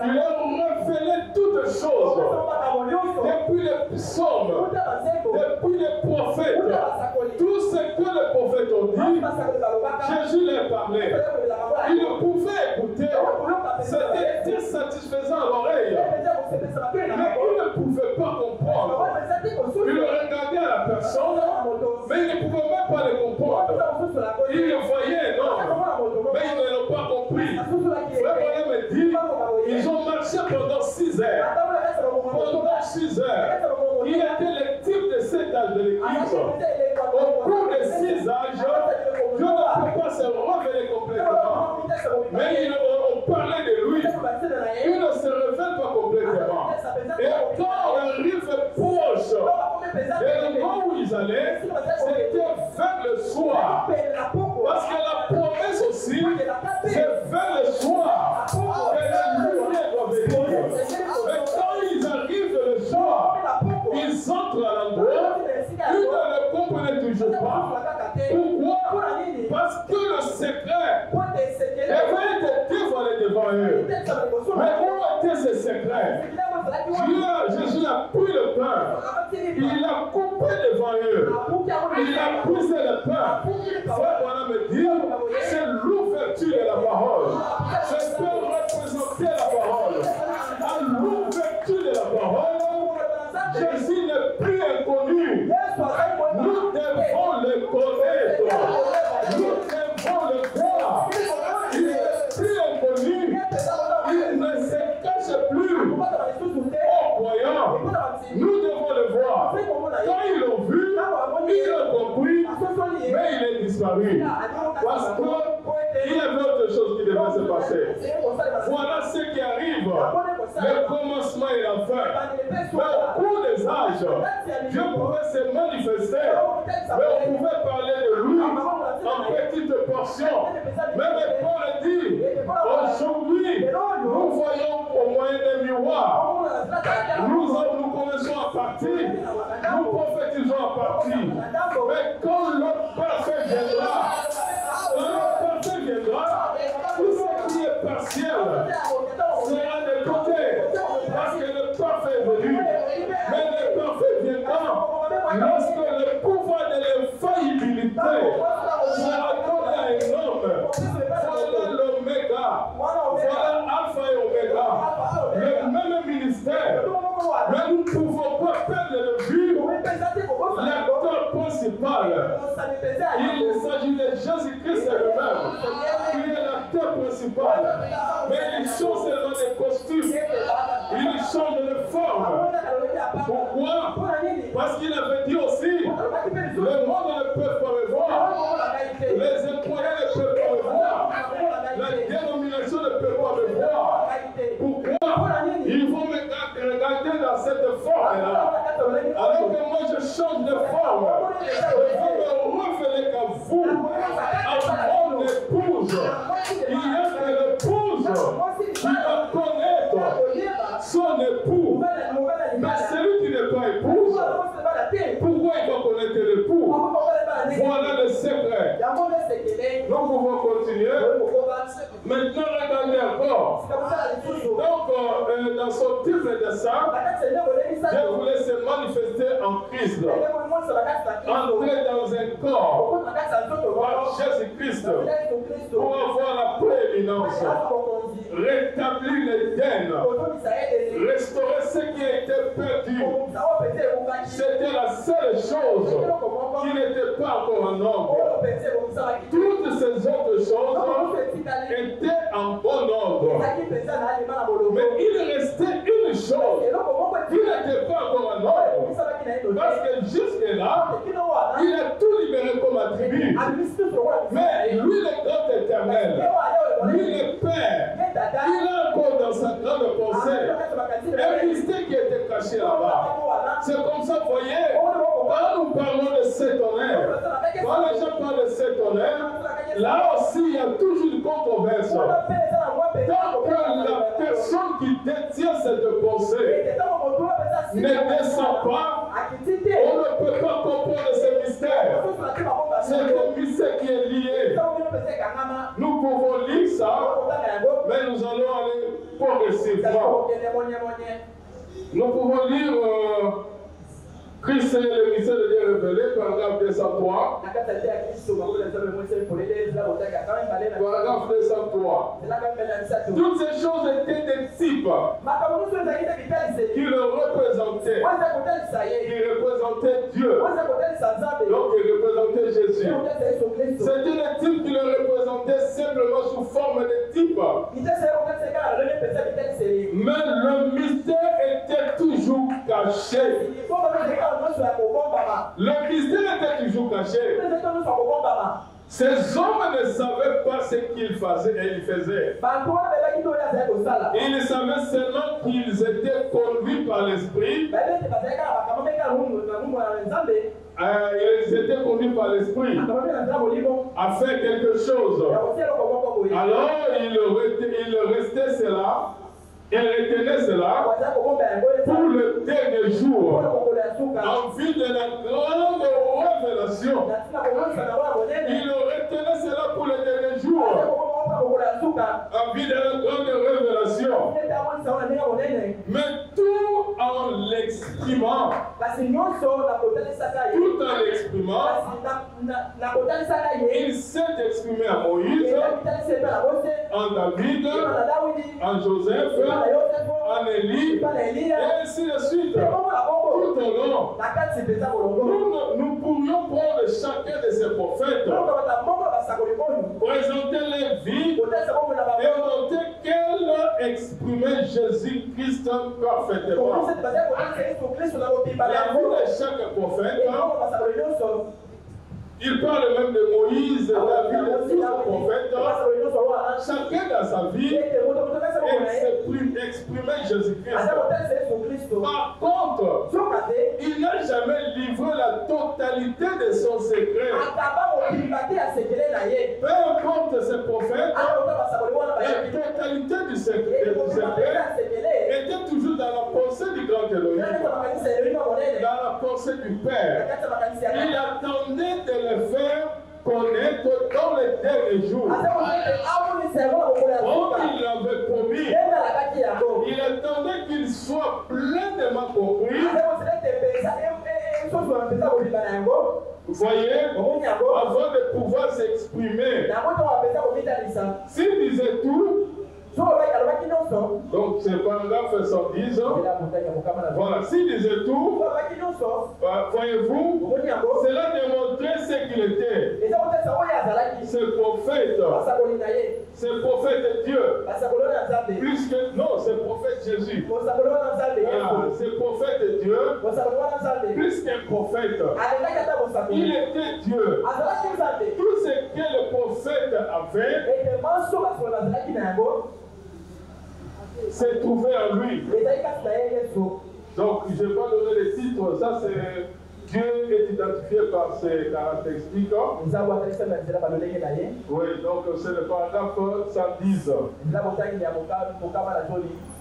Il leur révélait toutes choses. Depuis les psaumes, depuis les prophètes, tout ce que les prophètes ont dit, Jésus leur parlait. Il ne pouvait écouter. C'était satisfaisant à l'oreille. Mais il ne pouvait pas comprendre. Il regardait à la personne, mais il ne pouvait même pas le comprendre. Il le voyait, non. Mais il ne l'a pas compris. Le me dit, ils ont marché pendant 6 heures. Pendant 6 heures. Il était le type de cet âge de l'Église. Au cours de 6 âges, Dieu ne peut pas se révéler complètement. Mais on parlait de lui. Il ne se révèle pas complètement. Et quand on arrive proche de l'endroit où ils allaient, c'était vers le soir. Parce que la promesse aussi, c'est vers le soir que la lumière doit venir. Mais quand ils arrivent le soir, ils entrent à l'endroit, ils ne le comprenaient toujours pas. Pourquoi? Parce que le secret avait été dévoilé devant eux. Mais où étaient ces secrets? Jésus a pris le pain, il a coupé devant eux, il a brisé le pain. Frère, on me dit, c'est l'ouverture de la parole. C'est pour représenter la parole. À l'ouverture de la parole, Jésus n'est plus inconnu. Nous devons le connaître. Nous devons le voir. Il n'est plus inconnu. Il ne se cache plus. Oh, croyant, nous devons le voir. Quand ils l'ont vu, ils l'ont compris, mais il est disparu. Parce qu'il y avait autre chose qui devait se passer. Voilà ce qui arrive. Le commencement et la fin. Mais au cours des âges, Dieu pouvait se manifester. Mais on pouvait parler de lui en petite portion. Même Paul dit, aujourd'hui, nous voyons au moyen des miroirs. Nous commençons à partir. Nous prophétisons à partir. Mais quand le parfait viendra, tout ce qui est partiel sera de côté. Parce que le parfait est venu. Mais le parfait viendra lorsque le pouvoir de l'infaillibilité sera donné à un homme. Voilà l'oméga. Voilà alpha et oméga. Le même ministère. Mais nous ne pouvons pas perdre de vue l'acteur principal. Il s'agit de Jésus-Christ lui-même. Il est l'acteur principal. Mais il change seulement des costumes. Il change de forme. Pourquoi? Parce qu'il avait dit aussi, le monde ne peut pas me voir, les incroyants ne peuvent pas me voir, la dénomination ne peut pas me voir. Pourquoi? Il faut me regarder dans cette forme-là. Alors que moi je change de forme, je veux me revenir qu'à vous, à mon épouse. Il y a que l'épouse qui va connaître son époux. Mais celui qui n'est pas épouse, pourquoi il va connaître l'époux? Voilà le secret. Nous pouvons continuer. Maintenant, regardez encore. Donc, dans son titre de ça, Dieu voulait se manifester en Christ. Entrer dans un corps par Jésus-Christ pour avoir la prééminence, rétablir l'Éden, restaurer ce qui a été perdu. C'était la seule chose qui n'était pas encore en ordre. Toutes ces autres choses étaient en bon ordre. Mais il restait une chose qui n'était pas encore en ordre. Parce que jusque-là, il a tout libéré comme attribut. Mais lui, le grand éternel, lui, le Père, il a encore dans sa grande pensée un mystère qui était caché là-bas. C'est comme ça, vous voyez, quand nous parlons de cet honneur, quand les gens parlent de cet honneur, là aussi, il y a toujours une controverse. Tant que la personne qui détient cette pensée ne descend pas, on ne peut pas comprendre ce mystère. C'est un mystère qui est lié. Nous pouvons lire ça, mais nous allons aller progressivement. Nous pouvons lire Christ est le mystère de Dieu révélé, paragraphe 203. Paragraphe 203. Toutes ces choses étaient des types qui le représentaient. Qui représentaient Dieu. Donc ils représentaient Jésus. C'était des types qui le représentaient simplement sous forme de type. Mais le mystère était toujours caché. Le mystère était toujours caché. Ces hommes ne savaient pas ce qu'ils faisaient et ils faisaient. Ils savaient seulement qu'ils étaient conduits par l'Esprit. Ils étaient conduits par l'Esprit à faire quelque chose. Alors il restait cela. Il retenait cela pour le dernier jour, en vue de la grande révélation. Il retenait cela pour le dernier jour, en vue de la grande révélation. Mais tout en l'exprimant, il s'est exprimé à Moïse, en David, en Joseph, en Élie, et ainsi de suite. Tout au long, nous pourrions prendre chacun de ces prophètes, présenter les vies et montrer qu'elles exprimaient Jésus-Christ parfaitement. La vie de chaque prophète, il parle même de Moïse, David et tous les prophètes. Chacun dans sa vie exprimait Jésus-Christ. Par contre, il n'a jamais livré la totalité de son secret. Peu importe ses prophètes, la totalité du secret était toujours dans la pensée du grand Elohim, dans la pensée du Père. Il attendait de le faire connaître dans les derniers jours. Comme il l'avait promis, il attendait qu'il soit pleinement compris. Vous voyez, avant de pouvoir s'exprimer, s'il disait tout, donc c'est paragraphe 110. Voilà, s'il disait tout, voyez-vous, cela démontrait ce qu'il était. Ce prophète, c'est le prophète Dieu. Plus que, non, c'est le prophète Jésus. C'est le prophète Dieu. Plus qu'un prophète. Il était Dieu. Tout ce que le prophète avait s'est trouvé en lui. Donc, je vais pas donner les titres. Ça, c'est Dieu est identifié par ses caractéristiques. Oui, donc c'est le paragraphe 110.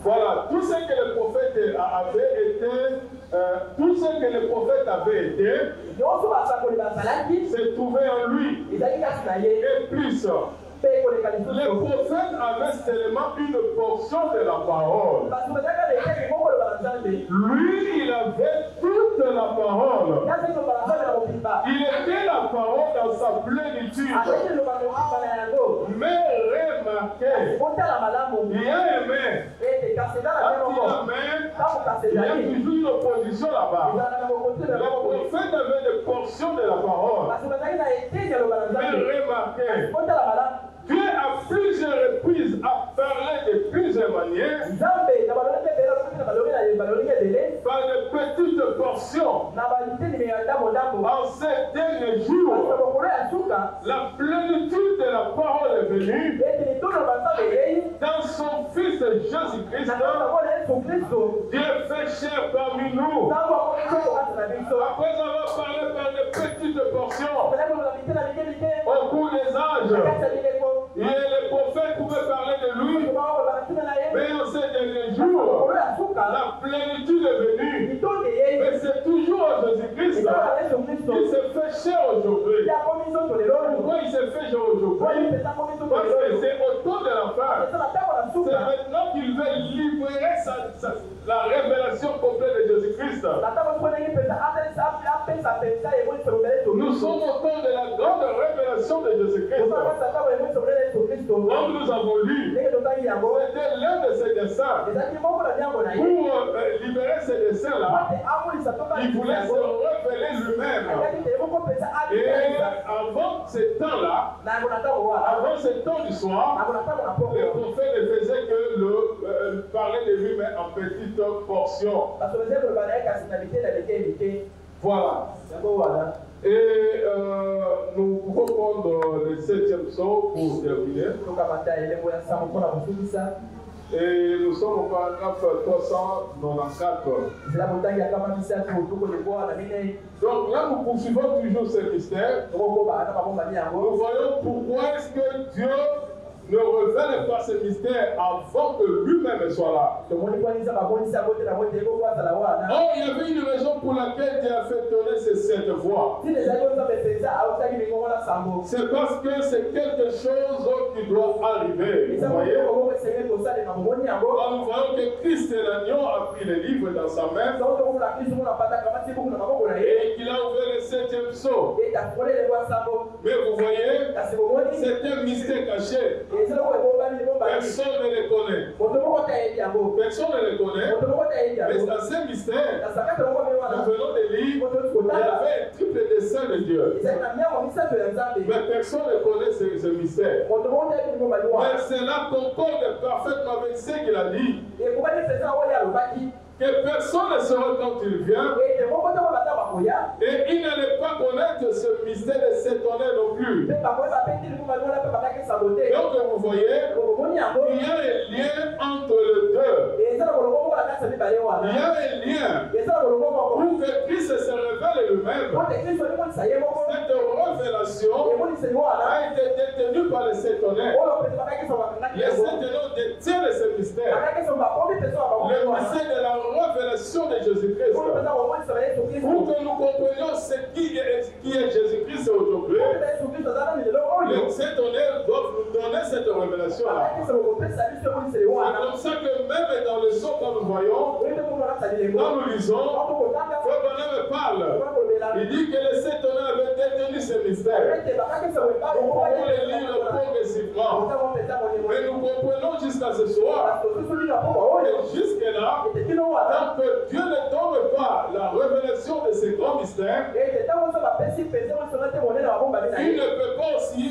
Voilà, tout ce que le prophète avait été, s'est trouvé en lui. Et plus. Le prophète avait seulement une portion de la parole. Lui, il avait toute la parole. Il était la parole dans sa plénitude. Mais remarquez, il y a un mais. Il y a toujours une opposition là-bas. Le prophète avait des portions de la parole. Mais remarquez, Dieu à plusieurs reprises a parlé de plusieurs manières par de petites portions. En ces derniers jours, la plénitude de la parole est venue dans son Fils Jésus-Christ. Dieu fait chair parmi nous. Après avoir parlé par de petites portions au cours des âges, et les prophètes pouvaient parler de lui, mais en ces derniers jours, la plénitude est venue. Mais c'est toujours Jésus-Christ qui s'est fait chair aujourd'hui. Pourquoi il s'est fait chair aujourd'hui? Parce que c'est au temps de la fin. C'est maintenant qu'il veut libérer la révélation complète de Jésus-Christ. Nous sommes au temps de la grande révélation de Jésus-Christ. Comme nous avons lu, c'était l'un de ces dessins. Pour libérer ces dessins-là, il voulait se révéler lui-même. Et avant ce temps-là, avant ce temps du soir, le prophète ne faisait que parler de lui-même en petites portions. Voilà. Et nous pouvons prendre le 7e psaume pour terminer. Et nous sommes au paragraphe 394. Donc là, nous poursuivons toujours ce mystère. Nous voyons pourquoi est-ce que Dieu ne révèle pas ce mystère avant que lui-même soit là. Oh, il y avait une raison pour laquelle Dieu a fait donner ces 7 voix. C'est parce que c'est quelque chose qui doit arriver. Vous voyez? Alors, nous voyons que Christ et l'agneau a pris les livres dans sa main et qu'il a ouvert le 7e psaume. Mais vous voyez, c'est un mystère caché. Personne ne les connaît. Personne ne les connaît. Mais dans ces mystères, nous venons des livres, il y avait un triple dessein de Dieu. Mais personne ne connaît ce mystère. Mais cela concorde parfaitement avec ce qu'il a dit. Que personne ne saura quand il vient. Et il n'allait pas connaître ce mystère de s'étonner non plus. Donc vous voyez, il y a un lien entre les deux. Il y a un lien pour que Christ se révèle lui-même. Cette révélation a été détenue par les sétonnaires. Les sétonnaires détiennent ce mystère. Le mystère de la révélation de Jésus-Christ. Pour que nous comprenions ce qui est Jésus-Christ aujourd'hui, les sétonnaires doivent nous donner cette révélation-là. C'est comme ça que même dans le son que nous voyons, quand nous lisons, Frère Branham parle. Il dit que les sétonnaires avaient détenu ce mystère. Nous pouvons les lire progressivement. Mais nous comprenons jusqu'à ce soir. Et jusque-là, tant que Dieu ne donne pas la révélation de ces grands mystères, il ne peut pas aussi,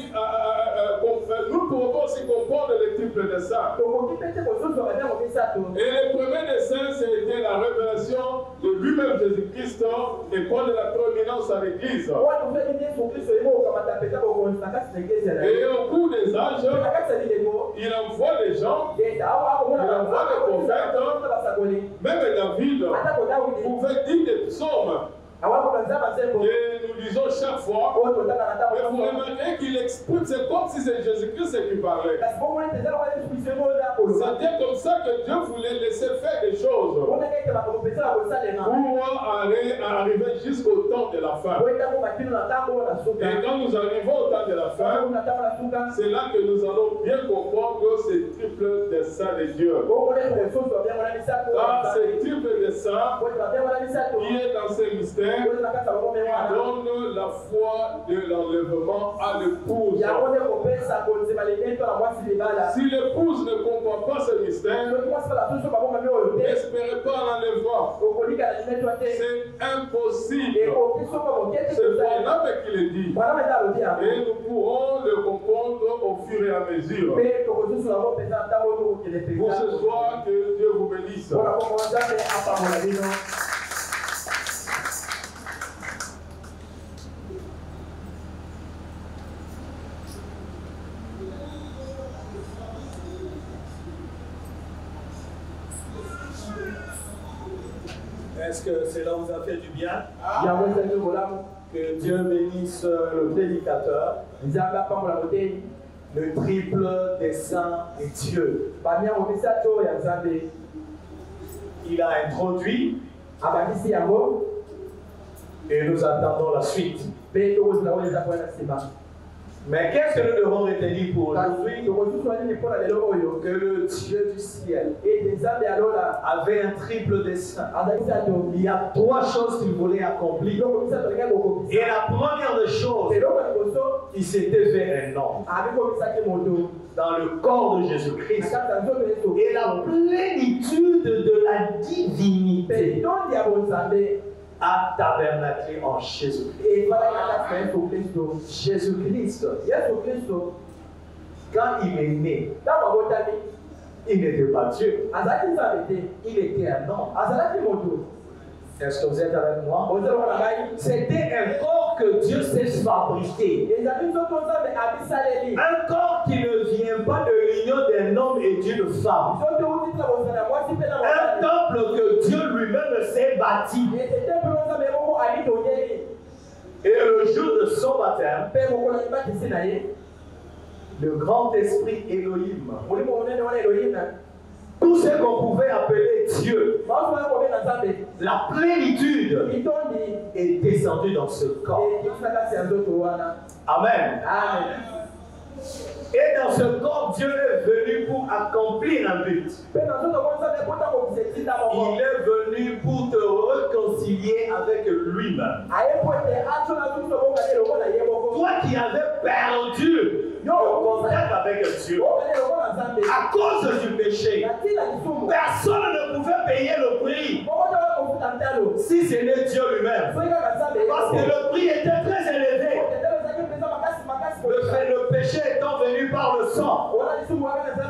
nous ne pouvons pas aussi comprendre les triples desseins. Et le premier dessein, c'était la révélation de lui-même Jésus-Christ et prendre la prééminence à l'Église. Et au cours des âges, il envoie les gens, il envoie les prophètes, même David pouvait dire des psaumes. Et nous disons chaque fois, mais vous remarquez qu'il exprime, c'est comme si c'est Jésus-Christ qui parlait. C'était comme ça que Dieu voulait laisser faire des choses pour arriver jusqu'au temps de la fin. Et quand nous arrivons au temps de la fin, c'est là que nous allons bien comprendre ces triples desseins de Dieu. Dans ces triples desseins, qui est dans ces mystères, donne la foi de l'enlèvement à l'épouse. Si l'épouse ne comprend pas ce mystère, n'espérez pas l'enlèvement. C'est impossible. C'est Barnabé qui le dit. Et nous pourrons le comprendre au fur et à mesure. Pour ce soir, que Dieu vous bénisse. Est-ce que cela vous a fait du bien? Que Dieu bénisse le prédicateur, le triple dessein de Dieu. Il a introduit et nous attendons la suite. Mais qu'est-ce que nous devons retenir pour aujourd'hui? Que le Dieu du ciel avait un triple dessein. Il y a trois choses qu'il voulait accomplir. Et la première des choses, il s'était fait un homme dans le corps de Jésus-Christ. Et la plénitude de la divinité a tabernaclé en Jésus-Christ. Jésus-Christ, quand il est né, il n'était pas Dieu. Il était un homme. Est-ce que vous êtes avec moi? C'était un corps que Dieu s'est fabriqué. Un corps qui ne vient pas de l'union d'un homme et d'une femme. Un temple que Dieu lui-même s'est bâti. Et le jour de son baptême, le grand esprit Elohim, tout ce qu'on pouvait appeler Dieu, la plénitude est descendue dans ce corps. Amen. Et dans ce corps, Dieu est venu pour accomplir un but. Il est venu pour te réconcilier avec lui-même. Toi qui avais perdu le contact avec Dieu à cause du péché, personne ne pouvait payer le prix si ce n'est Dieu lui-même. Parce que le prix était très élevé. Le péché étant venu par le sang,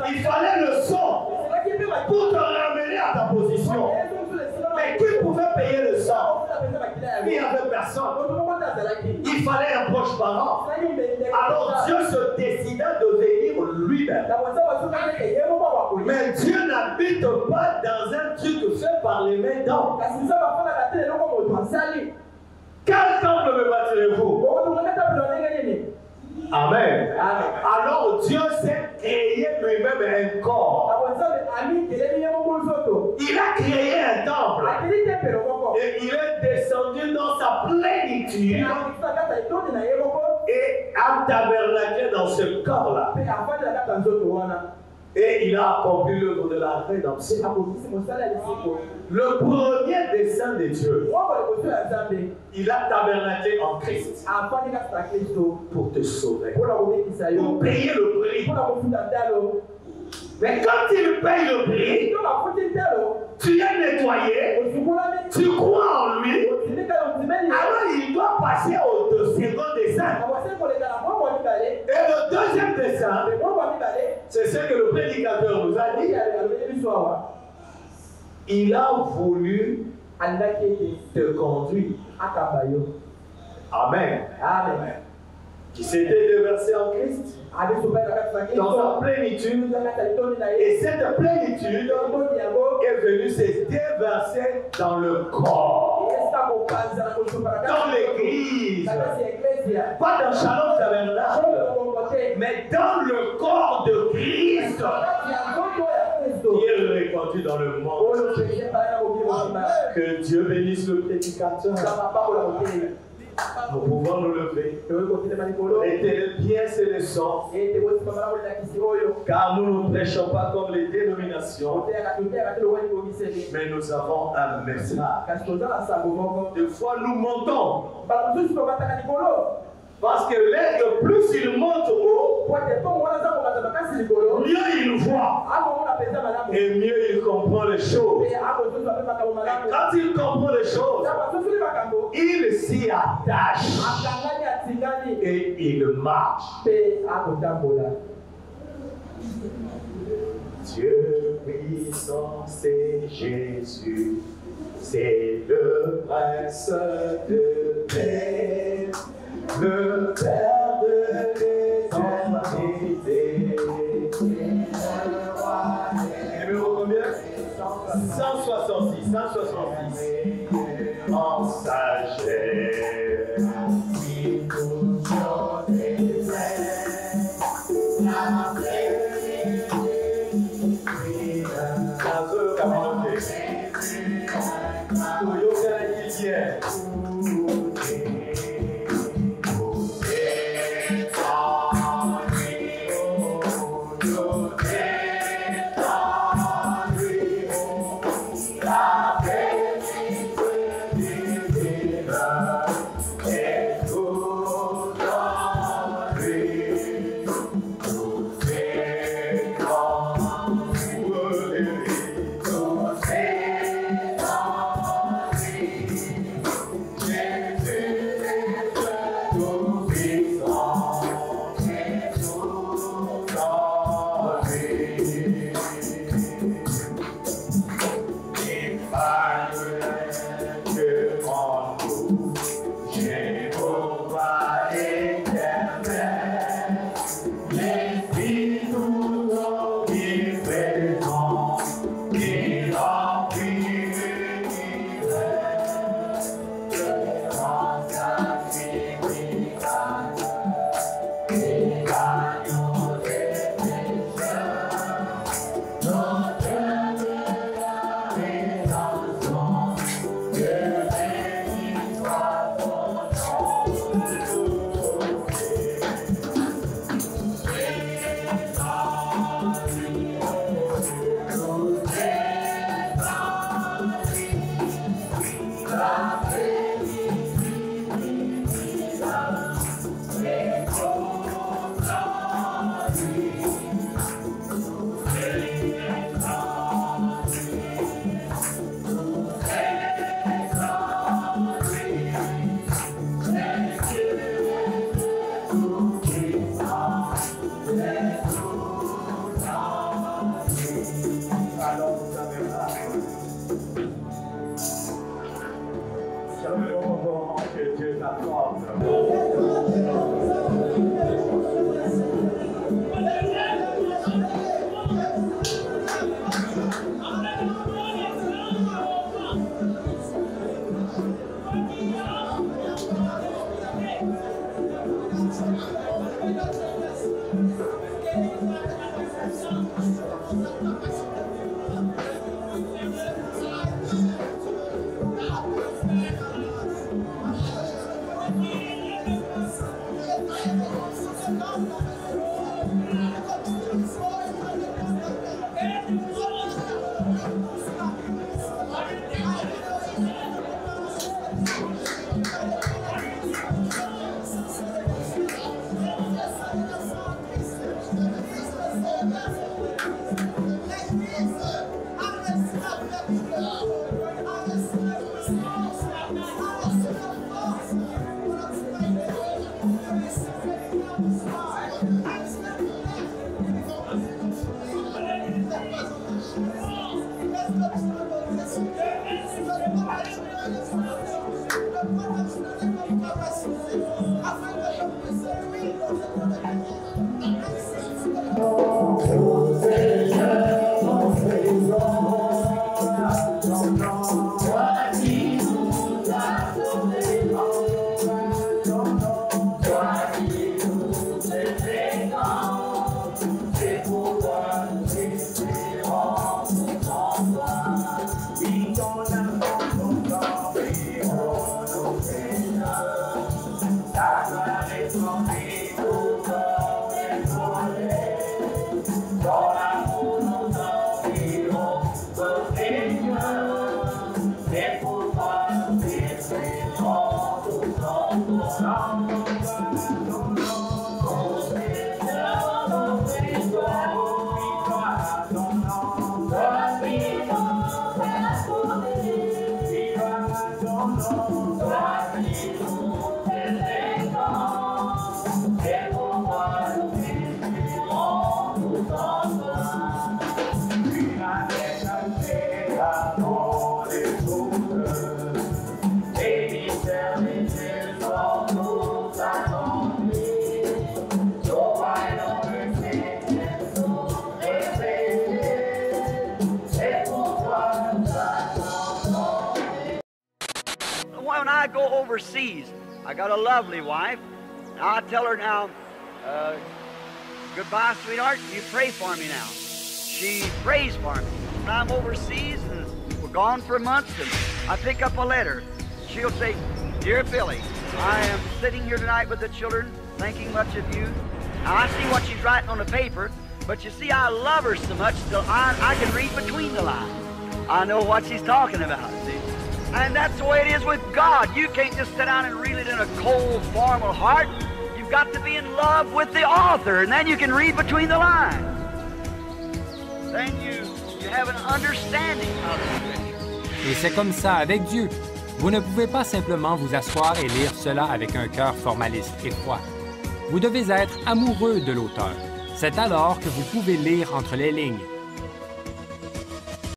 il fallait le sang pour te ramener à ta position. Mais qui pouvait payer le sang? Il n'y avait personne. Il fallait un proche parent. Alors Dieu se décida de venir lui-même. Mais Dieu n'habite pas dans un truc fait par les mains d'hommes. Quel temple me bâtirez-vous? Amen. Alors Dieu s'est créé lui-même un corps. Il a créé un temple. Et il est descendu dans sa plénitude et a tabernaclé dans ce corps-là. Et il a accompli l'œuvre de la rédemption. Le premier dessein de Dieu, il a tabernaclé en Christ pour te sauver, pour payer le prix. Mais quand il paye le prix, tu es nettoyé, tu crois en lui, alors il doit passer au second dessein. Et le deuxième dessein, ce que le prédicateur nous a dit. Il a voulu te conduire. Amen. Amen. Qui s'était déversé en Christ dans sa plénitude, et cette plénitude est venue se déverser dans le corps, dans l'église, pas dans Shalom Tabernacle, mais dans le corps de Christ qui est répandu dans le monde. Que Dieu bénisse le prédicateur. Nous pouvons nous lever. L'éternel bien c'est le sang. Car nous ne prêchons pas comme les dénominations, mais nous avons un message. Des fois nous montons, parce que le plus il monte haut, mieux il voit et mieux il comprend les choses. Et quand il comprend les choses, il s'y attache et il marche. Dieu puissant, c'est Jésus, c'est le prince de paix, le Père de l'éternité. Numéro combien? 166, 166. En sagesse. When I go overseas, I got a lovely wife. I tell her now, goodbye, sweetheart. You pray for me now. She prays for me. When I'm overseas and we're gone for months, and I pick up a letter, she'll say, "Dear Billy, I am sitting here tonight with the children, thinking much of you." Now, I see what she's writing on the paper, but you see, I love her so much that I can read between the lines. I know what she's talking about, see? And that's the way it is with God. You can't just sit down and read it in a cold, formal heart. You've got to be in love with the author, and then you can read between the lines. Then you have an understanding of the Scripture. Et c'est comme ça avec Dieu. Vous ne pouvez pas simplement vous asseoir et lire cela avec un cœur formaliste et froid. Vous devez être amoureux de l'auteur. C'est alors que vous pouvez lire entre les lignes